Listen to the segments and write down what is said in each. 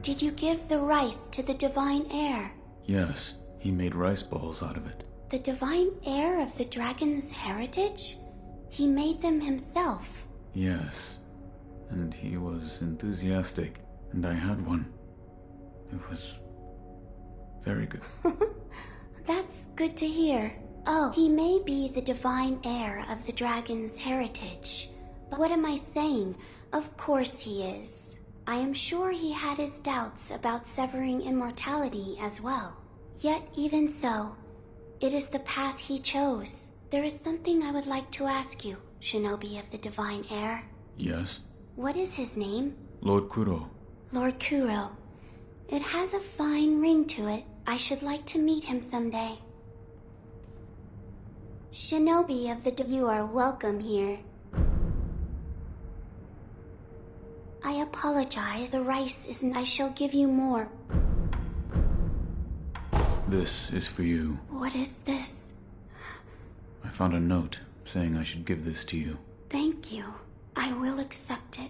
Did you give the rice to the divine heir? Yes, he made rice balls out of it. The divine heir of the dragon's heritage? He made them himself. Yes, and he was enthusiastic, and I had one. It was very good. That's good to hear. Oh, he may be the divine heir of the dragon's heritage. But what am I saying? Of course he is. I am sure he had his doubts about severing immortality as well. Yet even so, it is the path he chose. There is something I would like to ask you, Shinobi of the divine heir. Yes? What is his name? Lord Kuro. Lord Kuro. It has a fine ring to it. I should like to meet him someday. Shinobi of the you are welcome here. I apologize, the rice isn't. I shall give you more. This is for you. What is this? I found a note saying I should give this to you. Thank you. I will accept it.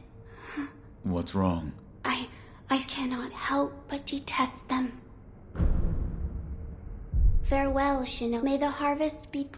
What's wrong? I cannot help but detest them. Farewell, Shino. May the harvest be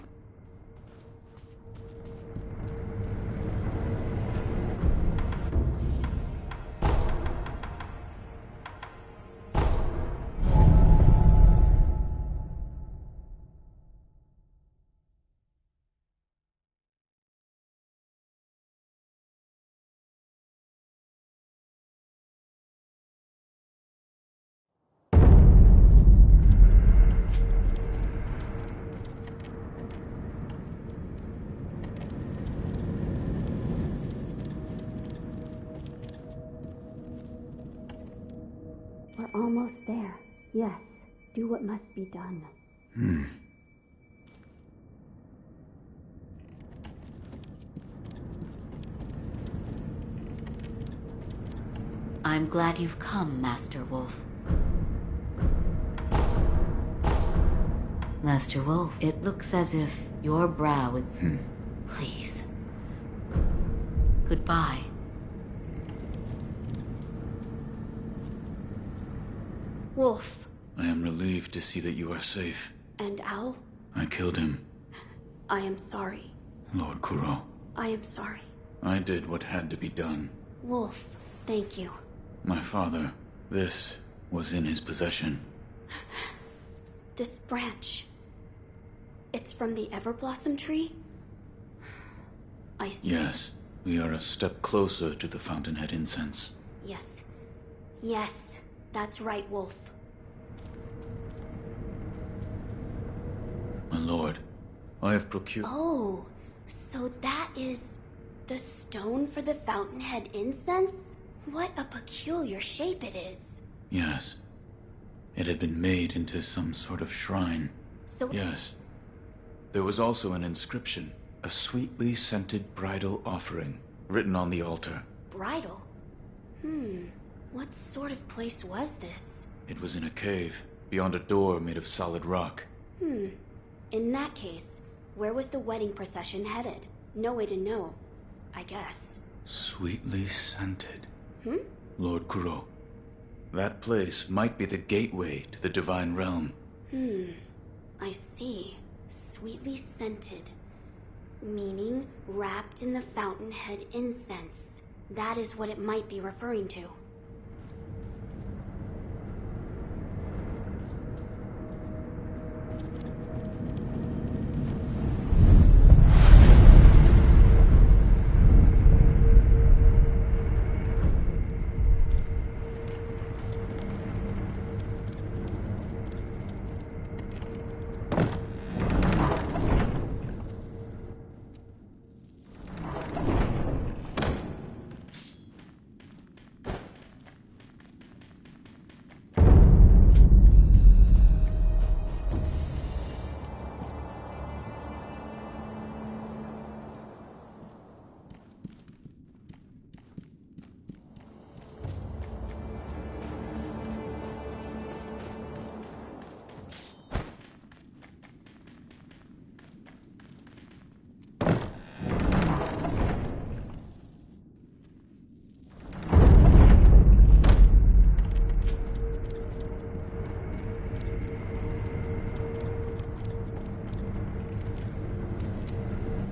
We're almost there. Yes, do what must be done. I'm glad you've come, Master Wolf. Master Wolf, it looks as if your brow is... Please. Goodbye. Wolf. I am relieved to see that you are safe. And Owl? I killed him. I am sorry. Lord Kuro. I am sorry. I did what had to be done. Wolf, thank you. My father, this was in his possession. This branch. It's from the Everblossom tree? I see. Yes, we are a step closer to the Fountainhead incense. Yes. Yes, that's right, Wolf. My lord, I have procured... Oh, so that is the stone for the Fountainhead incense? What a peculiar shape it is. Yes. It had been made into some sort of shrine. So... Yes. There was also an inscription, a sweetly scented bridal offering, written on the altar. Bridal? What sort of place was this? It was in a cave, beyond a door made of solid rock. In that case, where was the wedding procession headed? No way to know, I guess. Sweetly scented. Lord Kuro. That place might be the gateway to the divine realm. I see. Sweetly scented. Meaning wrapped in the Fountainhead incense. That is what it might be referring to.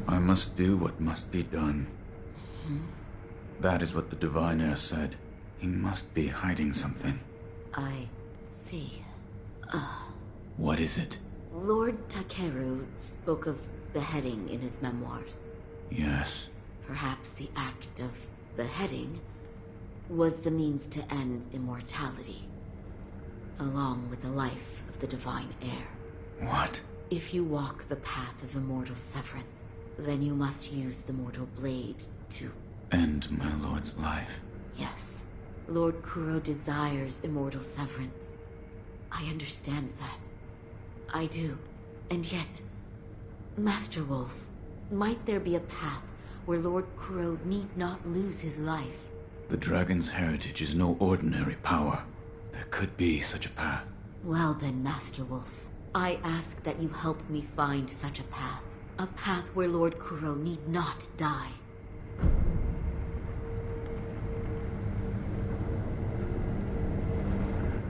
I must do what must be done. That is what the divine heir said. He must be hiding something. I see. What is it? Lord Takeru spoke of beheading in his memoirs. Yes. Perhaps the act of beheading was the means to end immortality, along with the life of the divine heir. What? If you walk the path of immortal severance, then you must use the mortal blade to... End my lord's life. Yes. Lord Kuro desires immortal severance. I understand that. I do. And yet, Master Wolf, might there be a path where Lord Kuro need not lose his life? The dragon's heritage is no ordinary power. There could be such a path. Well then, Master Wolf, I ask that you help me find such a path. A path where Lord Kuro need not die.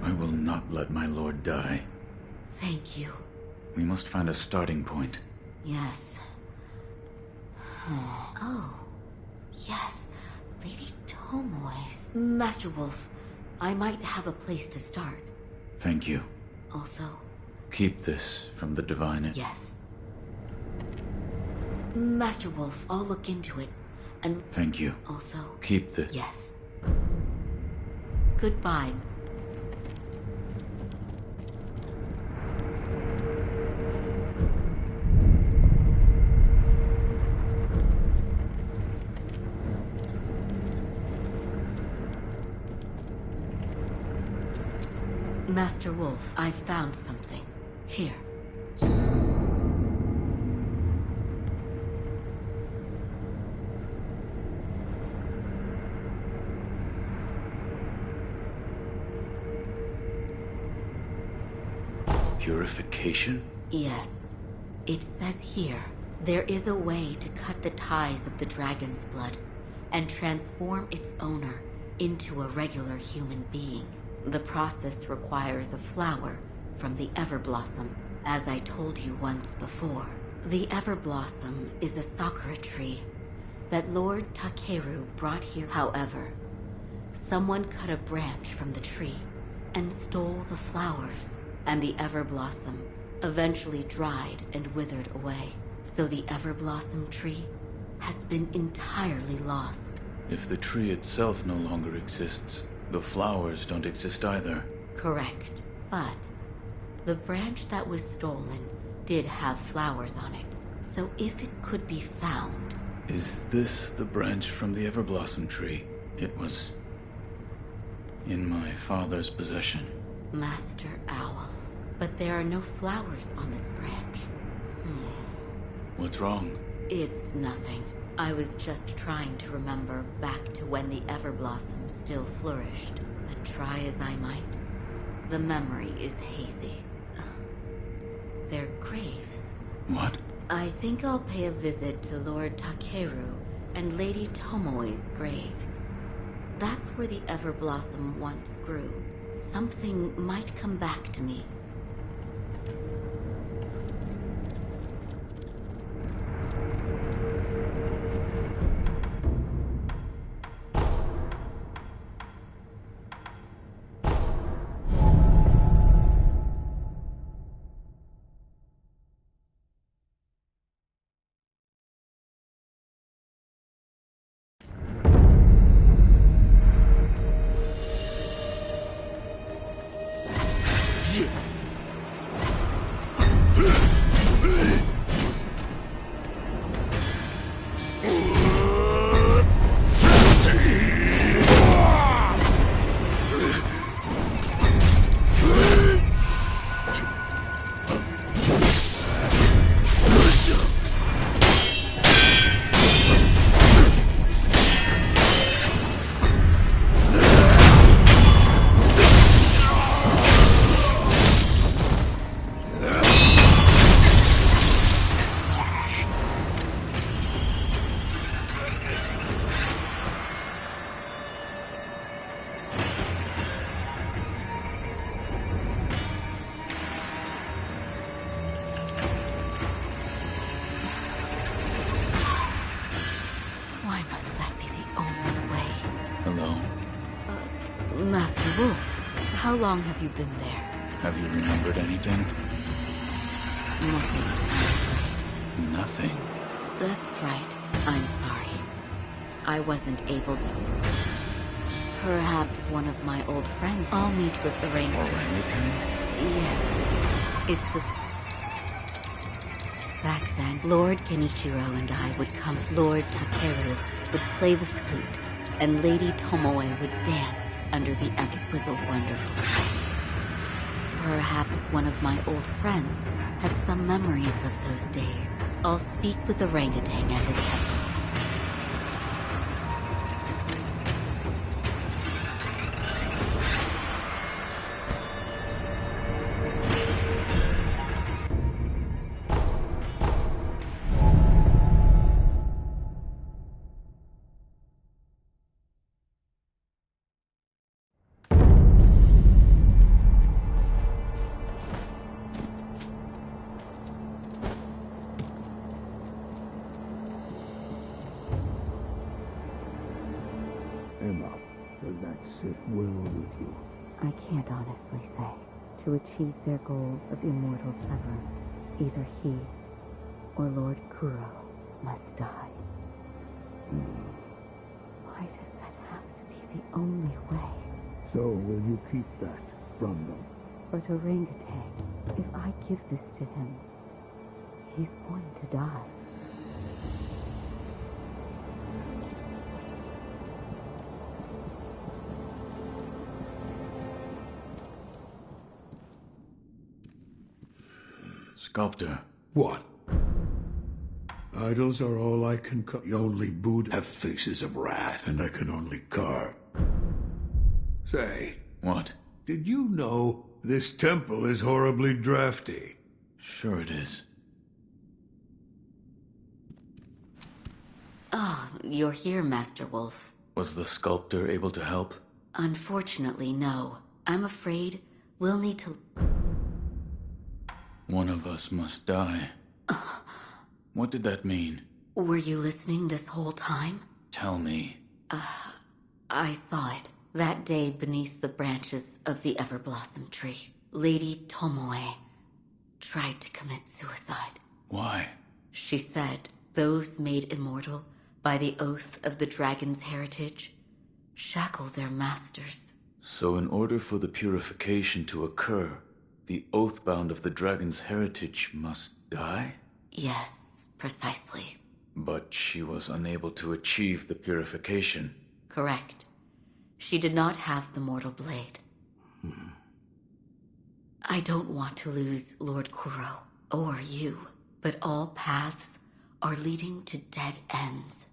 I will not let my lord die. Thank you. We must find a starting point. Yes. Oh. Yes. Lady Tomoe's. Master Wolf, I might have a place to start. Thank you. Also... Keep this from the divine. Yes. Master Wolf, I'll look into it. And... Thank you. Also... Keep this. Yes. Goodbye. Master Wolf, I've found something. Here. Purification? Yes. It says here, there is a way to cut the ties of the dragon's blood and transform its owner into a regular human being. The process requires a flower from the Everblossom, as I told you once before. The Everblossom is a sakura tree that Lord Takeru brought here. However, someone cut a branch from the tree and stole the flowers, and the Everblossom eventually dried and withered away. So the Everblossom tree has been entirely lost. If the tree itself no longer exists, the flowers don't exist either. Correct. But the branch that was stolen did have flowers on it. So if it could be found... Is this the branch from the Everblossom tree? It was in my father's possession. Master Owl. But there are no flowers on this branch. What's wrong? It's nothing. I was just trying to remember back to when the Everblossom still flourished. But try as I might, the memory is hazy. They're graves. What? I think I'll pay a visit to Lord Takeru and Lady Tomoe's graves. That's where the Everblossom once grew. Something might come back to me. Wolf, how long have you been there? Have you remembered anything? Nothing. Nothing. That's right. I'm sorry. I wasn't able to. Perhaps one of my old friends. I'll meet with the Orangutan? Yes. It's the... Back then, Lord Kenichiro and I would come. Lord Takeru would play the flute, and Lady Tomoe would dance under the earth. It was a wonderful sight. Perhaps one of my old friends has some memories of those days. I'll speak with the orangutan at his temple. Emma, does that sit well with you? I can't honestly say. To achieve their goal of immortal severance, either he or Lord Kuro must die. Why does that have to be the only way? So will you keep that from them? But orangutan, if I give this to him, he's going to die. Sculptor. What? Idols are all I can the only Buddha have faces of wrath, and I can only carve. Say, What? did you know this temple is horribly drafty? Sure it is. Ah, you're here, Master Wolf. Was the sculptor able to help? Unfortunately, no. I'm afraid we'll need to... One of us must die. What did that mean? Were you listening this whole time? Tell me. I saw it. That day beneath the branches of the Everblossom tree. Lady Tomoe tried to commit suicide. Why? She said those made immortal by the oath of the dragon's heritage shackle their masters. So in order for the purification to occur, the oathbound of the dragon's heritage must die? Yes, precisely. But she was unable to achieve the purification. Correct. She did not have the mortal blade. I don't want to lose Lord Kuro, or you, but all paths are leading to dead ends.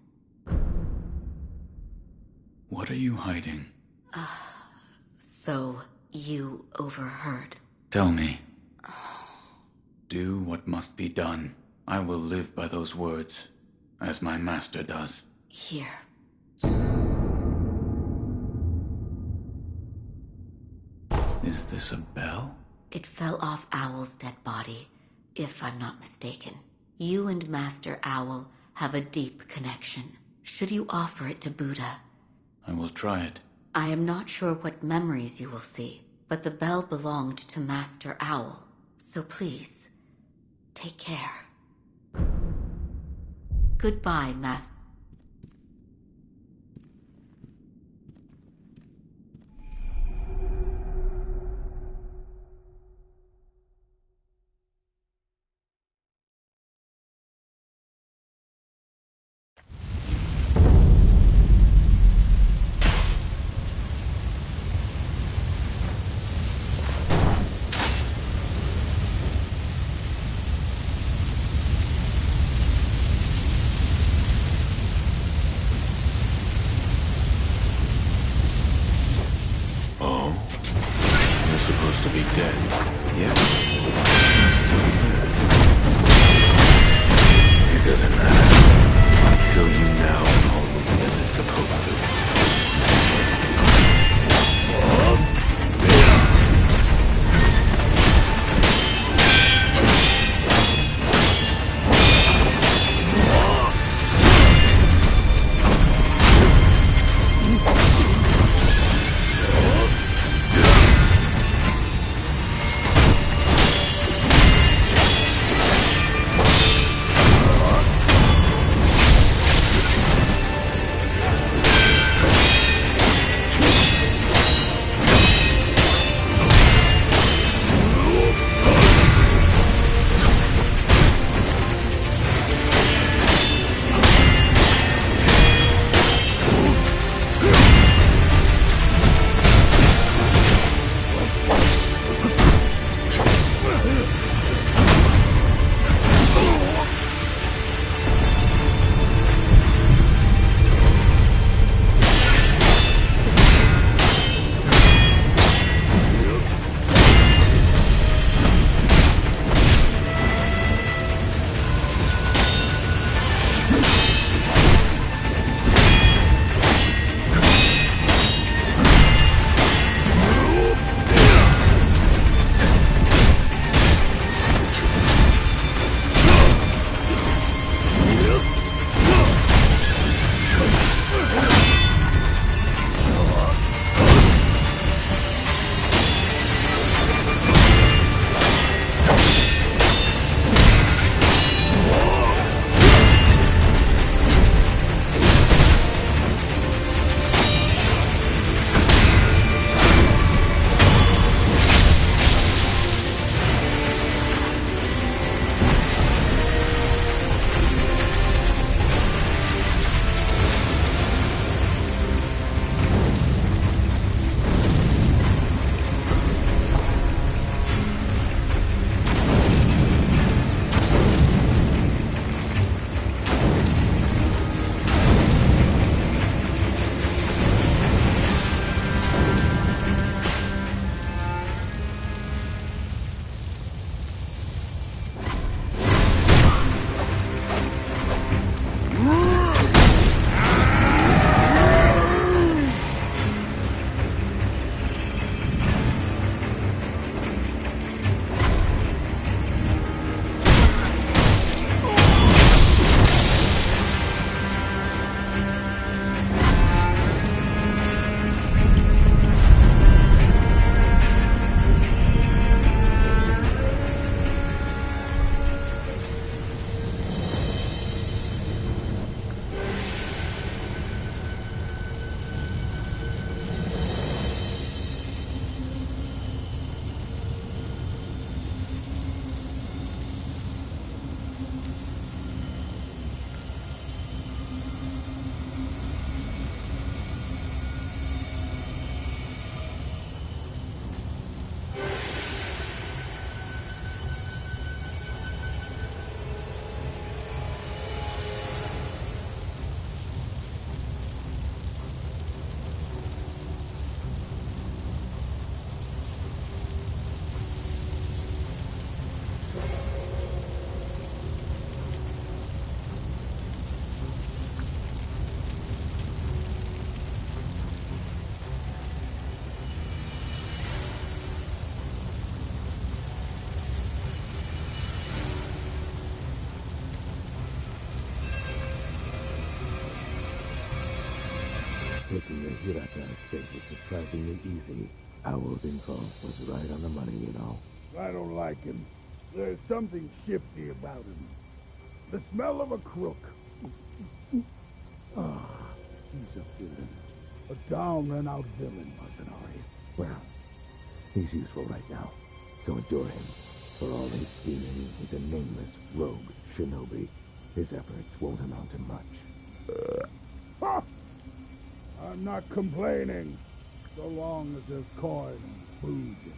What are you hiding? So, you overheard. Tell me. Do what must be done. I will live by those words, as my master does. Here. Is this a bell? It fell off Owl's dead body, if I'm not mistaken. You and Master Owl have a deep connection. Should you offer it to Buddha? I will try it. I am not sure what memories you will see, but the bell belonged to Master Owl. So please, take care. Goodbye, Master... Taking the Hirata estate was surprisingly easy. Owl's info was right on the money, you know. I don't like him. There's something shifty about him. The smell of a crook. He's a villain. A down and out villain, mercenary. Well, he's useful right now, so endure him. For all his scheming, he's a nameless rogue shinobi. His efforts won't amount to much. Ha! I'm not complaining, so long as there's coin and food in it.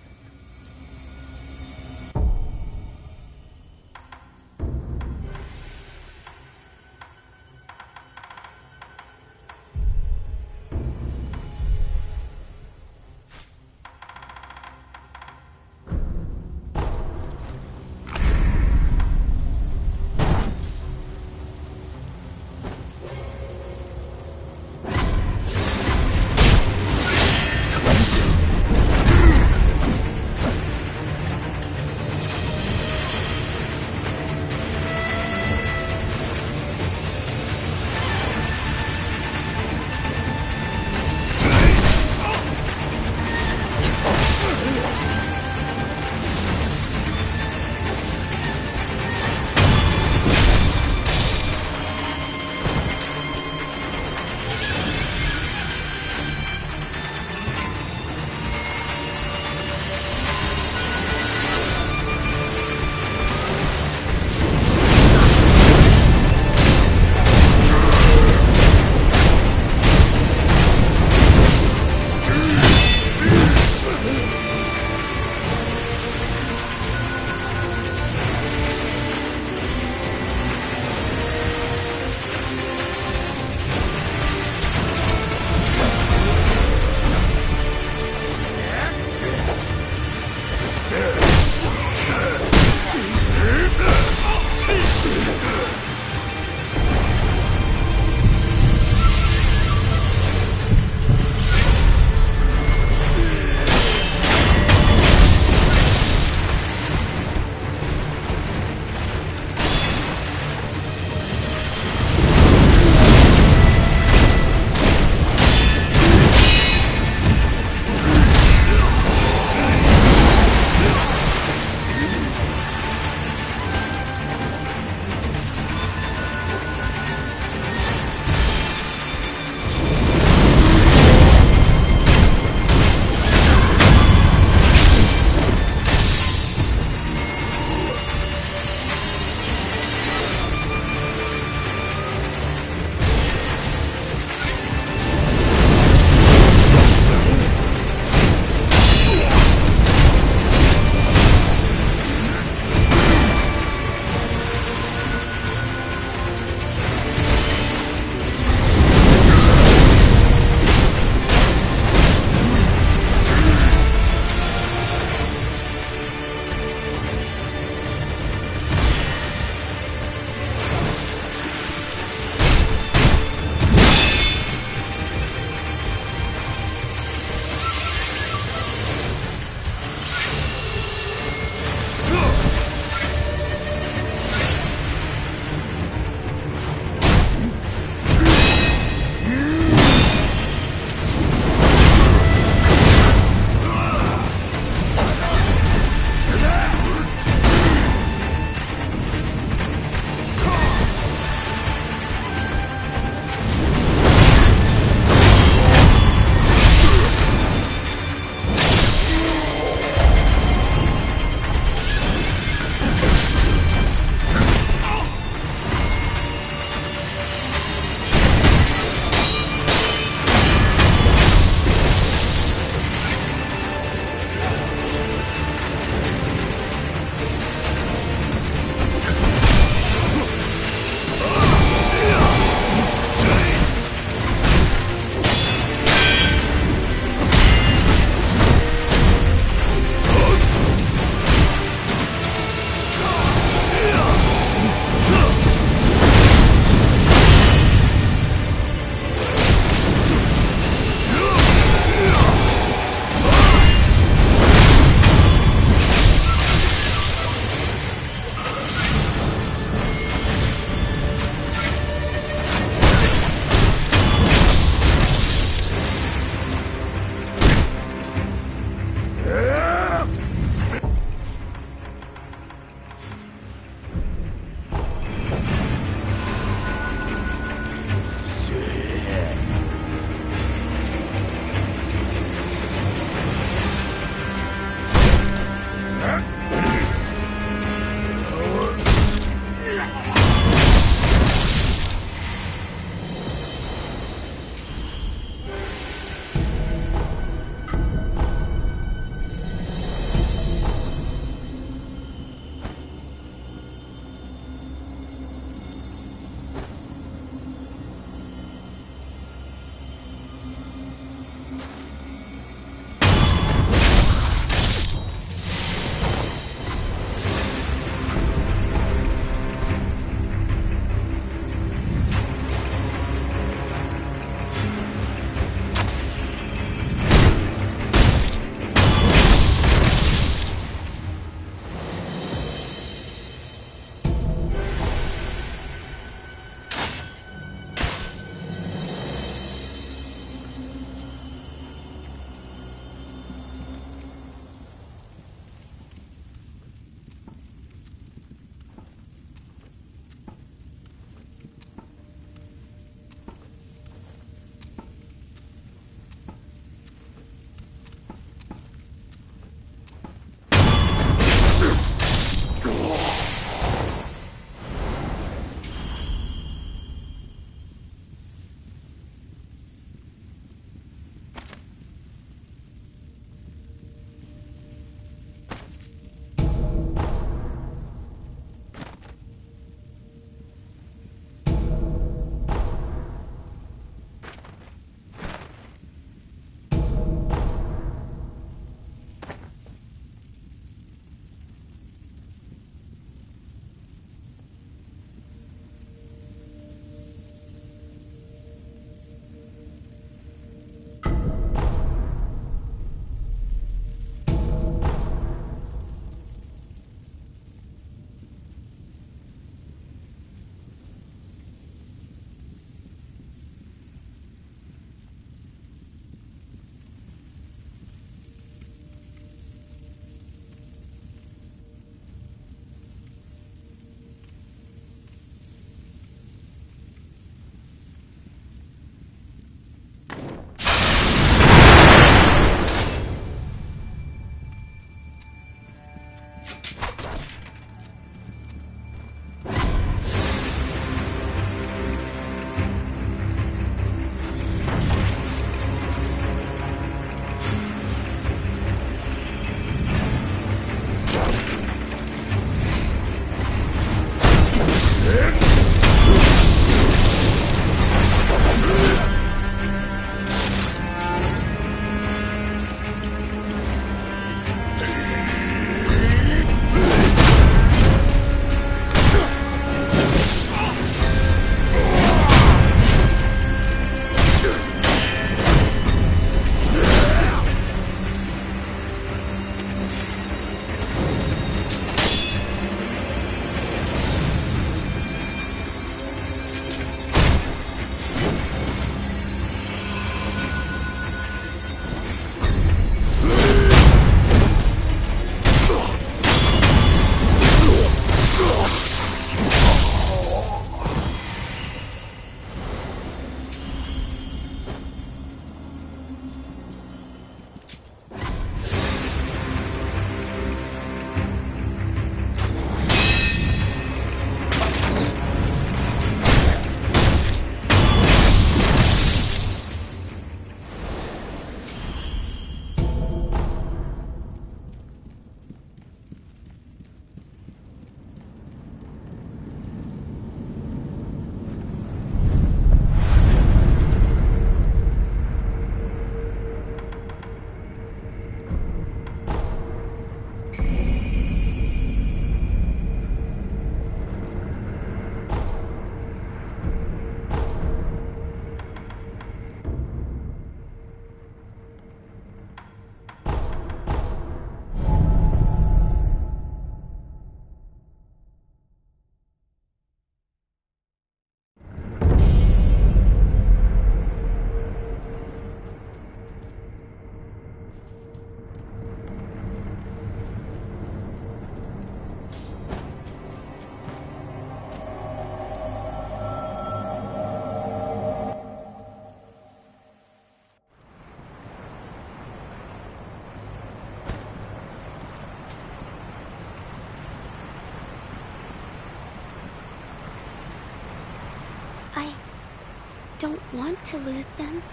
don't want to lose them.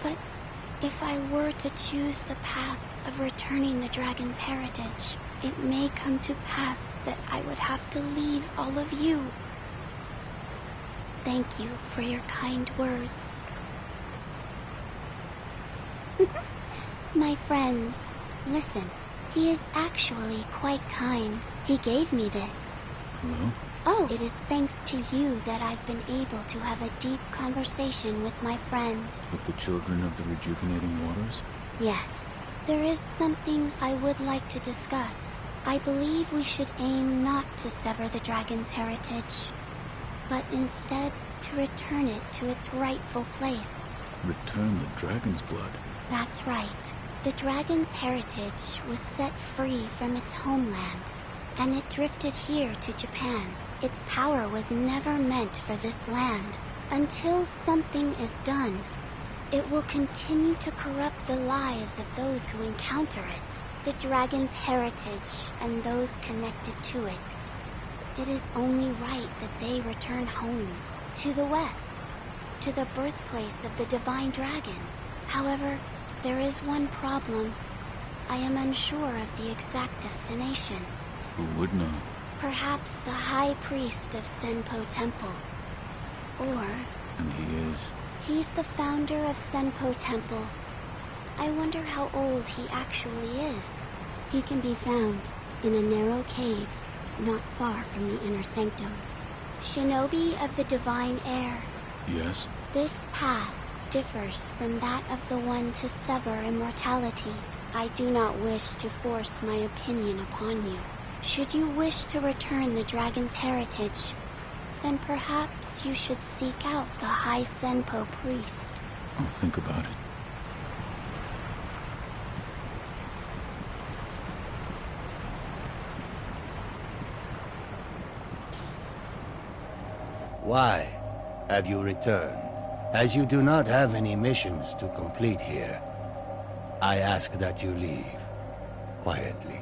But if I were to choose the path of returning the dragon's heritage, it may come to pass that I would have to leave all of you. Thank you for your kind words. My friends, listen. He is actually quite kind. He gave me this. Hello? Oh, it is thanks to you that I've been able to have a deep conversation with my friends. With the children of the rejuvenating waters? Yes. There is something I would like to discuss. I believe we should aim not to sever the dragon's heritage, but instead to return it to its rightful place. Return the dragon's blood? That's right. The dragon's heritage was set free from its homeland, and it drifted here to Japan. Its power was never meant for this land. Until something is done, it will continue to corrupt the lives of those who encounter it, the dragon's heritage and those connected to it. It is only right that they return home, to the west, to the birthplace of the divine dragon. However, there is one problem. I am unsure of the exact destination. Who would know? Perhaps the High Priest of Senpo Temple. Or... And he is? He's the founder of Senpo Temple. I wonder how old he actually is. He can be found in a narrow cave, not far from the inner sanctum. Shinobi of the Divine Air. Yes? This path differs from that of the one to sever immortality. I do not wish to force my opinion upon you. Should you wish to return the dragon's heritage, then perhaps you should seek out the High Senpo priest. I'll think about it. Why have you returned? As you do not have any missions to complete here, I ask that you leave quietly.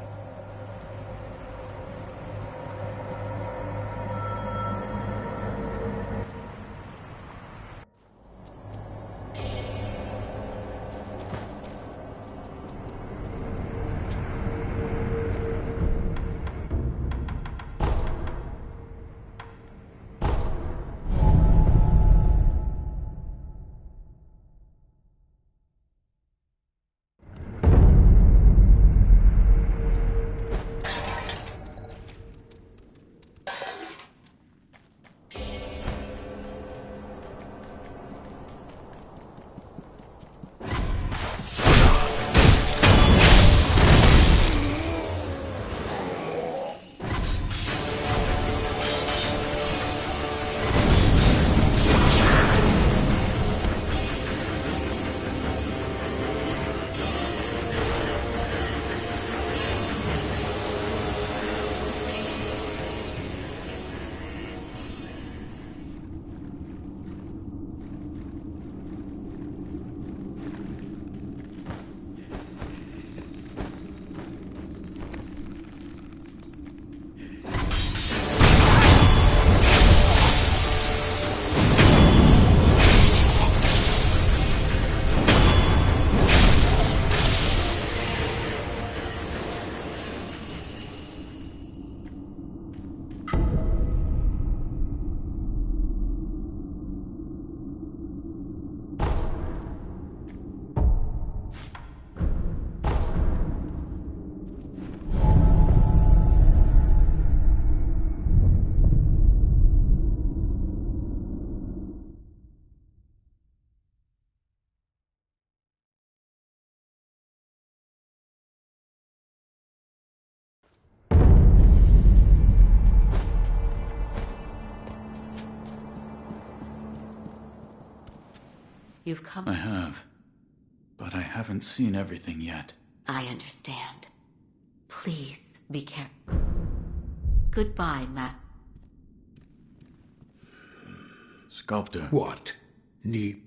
You've come... I have. But I haven't seen everything yet. I understand. Please be careful. Goodbye, Matt. Sculptor. What? Need...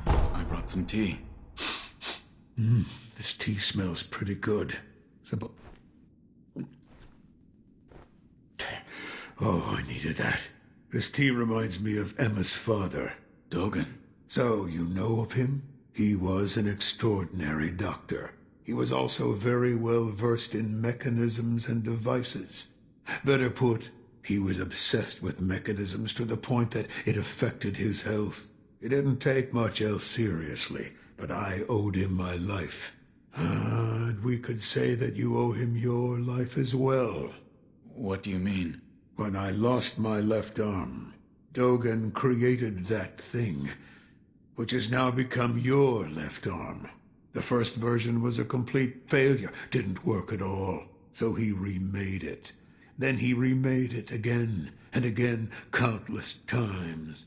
I brought some tea. This tea smells pretty good. Oh, I needed that. This tea reminds me of Emma's father. Tocan. So, you know of him? He was an extraordinary doctor. He was also very well versed in mechanisms and devices. Better put, he was obsessed with mechanisms to the point that it affected his health. He didn't take much else seriously, but I owed him my life. And we could say that you owe him your life as well. What do you mean? When I lost my left arm, Dogan created that thing, which has now become your left arm. The first version was a complete failure, didn't work at all, so he remade it. Then he remade it again and again, countless times.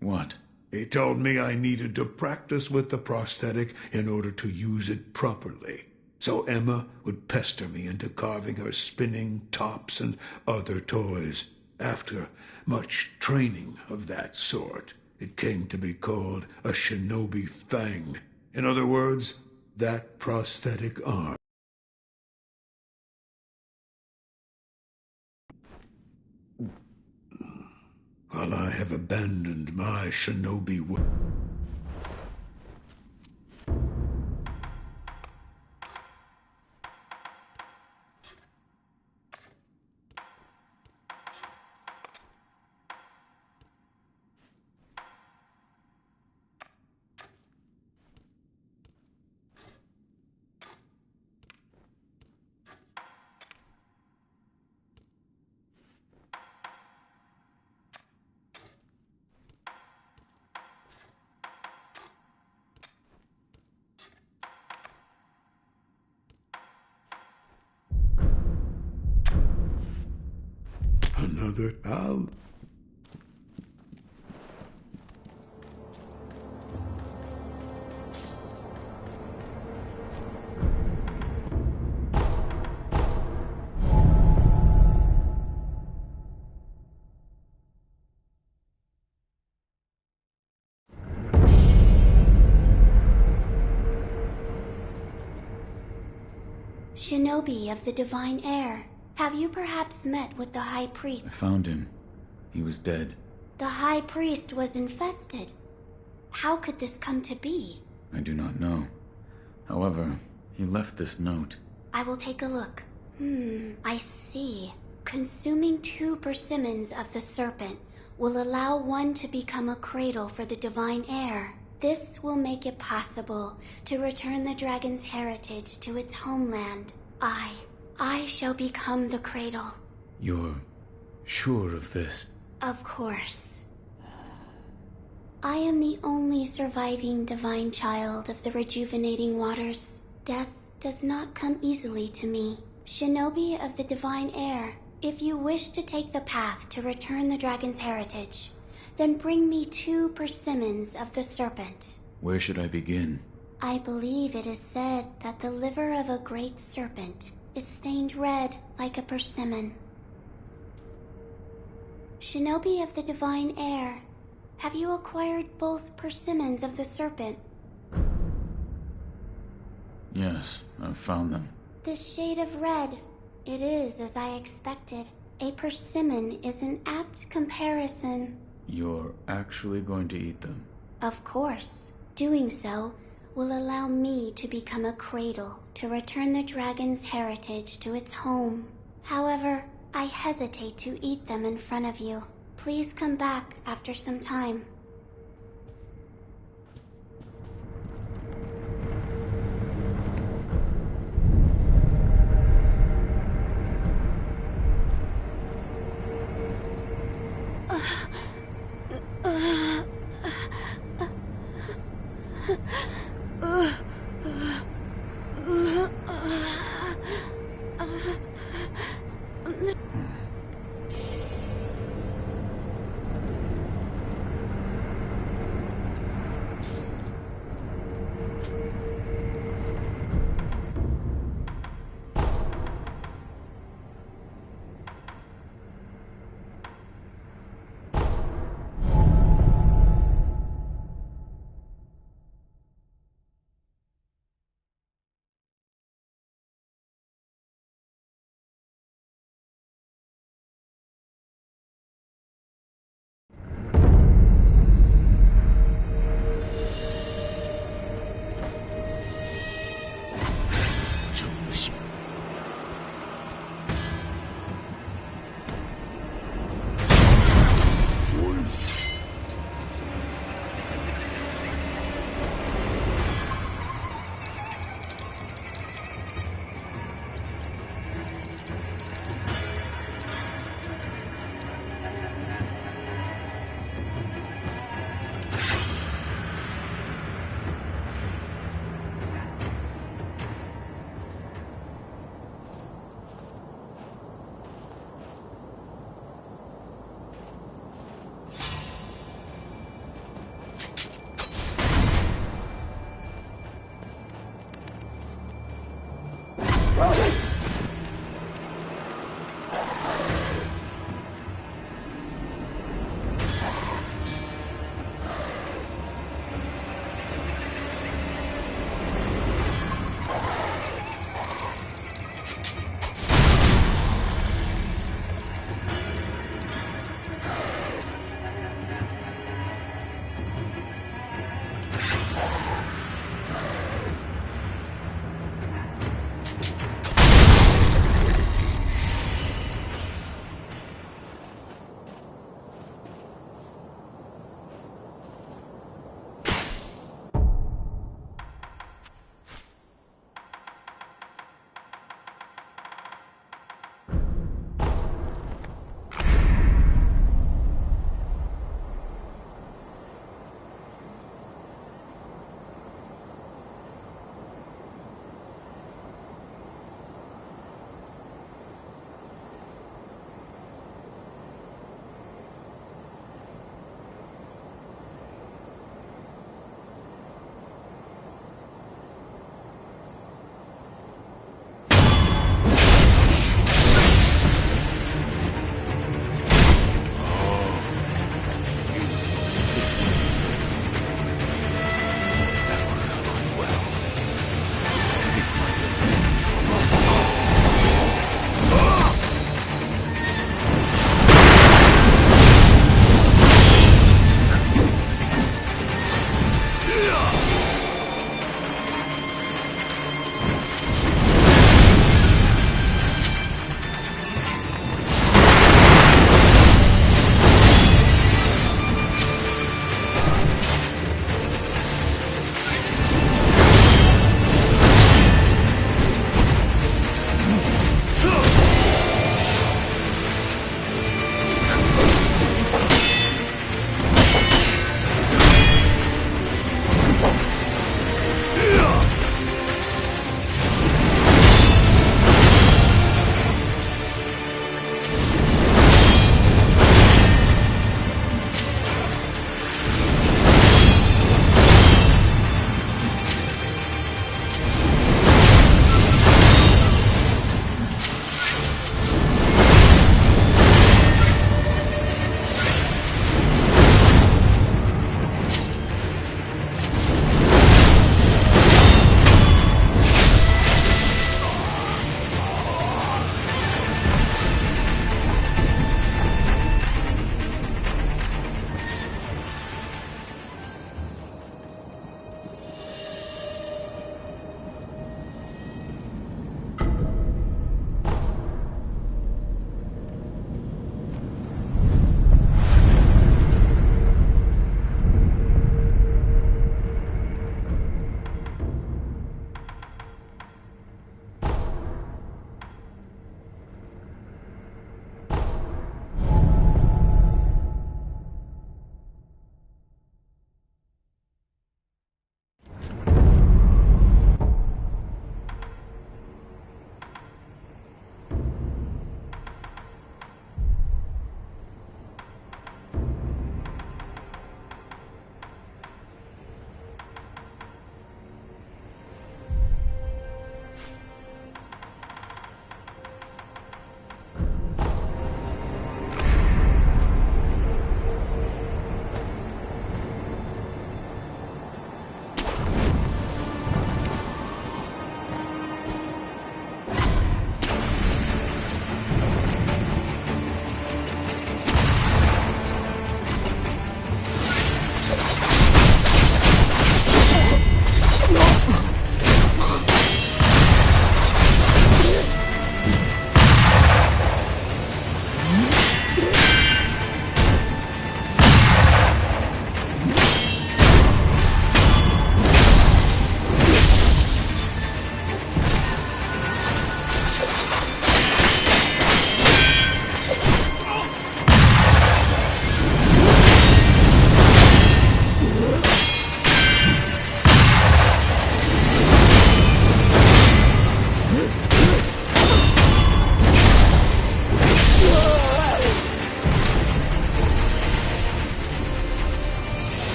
What? He told me I needed to practice with the prosthetic in order to use it properly. So Emma would pester me into carving her spinning tops and other toys. After much training of that sort, it came to be called a shinobi fang. In other words, that prosthetic arm. While I have abandoned my shinobi work. Another I'll Shinobi of the Divine Air, have you perhaps met with the High Priest? I found him. He was dead. The High Priest was infested. How could this come to be? I do not know. However, he left this note. I will take a look. I see. Consuming 2 persimmons of the serpent will allow one to become a cradle for the divine air. This will make it possible to return the dragon's heritage to its homeland. I shall become the cradle. You're sure of this? Of course. I am the only surviving divine child of the rejuvenating waters. Death does not come easily to me. Shinobi of the divine air, if you wish to take the path to return the dragon's heritage, then bring me 2 persimmons of the serpent. Where should I begin? I believe it is said that the liver of a great serpent is stained red like a persimmon. Shinobi of the divine air, have you acquired both persimmons of the serpent? Yes, I've found them. This shade of red, it is as I expected. A persimmon is an apt comparison. You're actually going to eat them? Of course. Doing so will allow me to become a cradle to return the dragon's heritage to its home. However, I hesitate to eat them in front of you. Please come back after some time.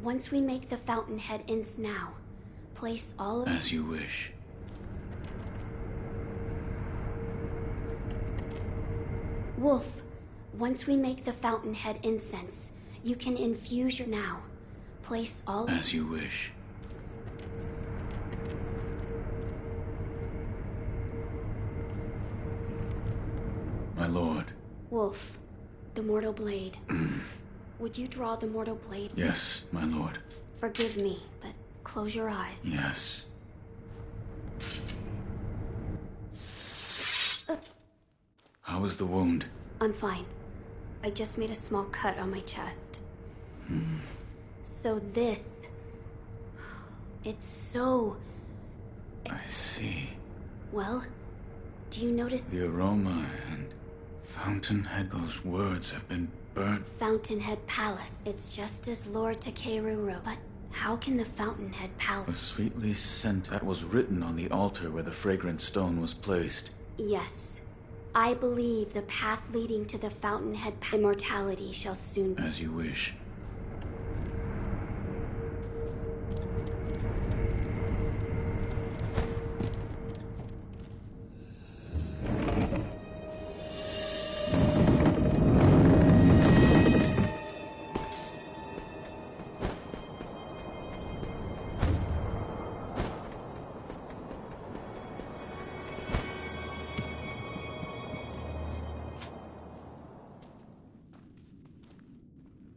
Once we make the fountainhead ins now, place all of... As you wish. Wolf, once we make the fountainhead incense, you can infuse your... Now, place all... As you wish. My lord. Wolf, the mortal blade. Would you draw the mortal blade? Yes, my lord. Forgive me, but close your eyes. Yes. How is the wound? I'm fine. I just made a small cut on my chest. So this... It's so... I see. Well, do you notice... The aroma and fountainhead, those words have been burnt. Fountainhead Palace. It's just as Lord Takeru wrote. But how can the Fountainhead A Palace... sweetly scent that was written on the altar where the fragrant stone was placed. Yes. I believe the path leading to the Fountainhead immortality shall soon... As you wish.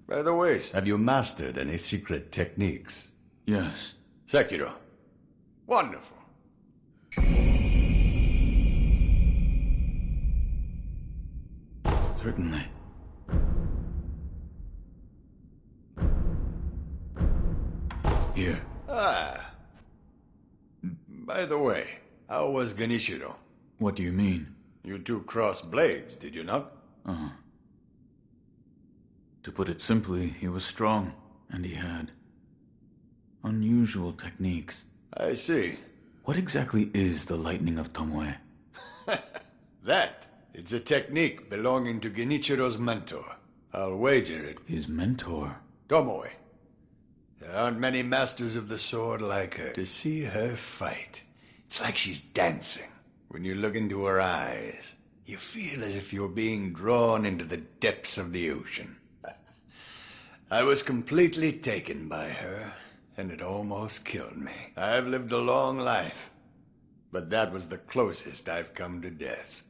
By the way, have you mastered any secret techniques? Yes. Sekiro. Wonderful. Certainly. Here. Ah. By the way, how was Genichiro? What do you mean? You two crossed blades, did you not? Uh-huh. To put it simply, he was strong, and he had unusual techniques. I see. What exactly is the lightning of Tomoe? That, it's a technique belonging to Genichiro's mentor. I'll wager it. His mentor? Tomoe. There aren't many masters of the sword like her. To see her fight, it's like she's dancing. When you look into her eyes, you feel as if you're being drawn into the depths of the ocean. I was completely taken by her, and it almost killed me. I've lived a long life, but that was the closest I've come to death.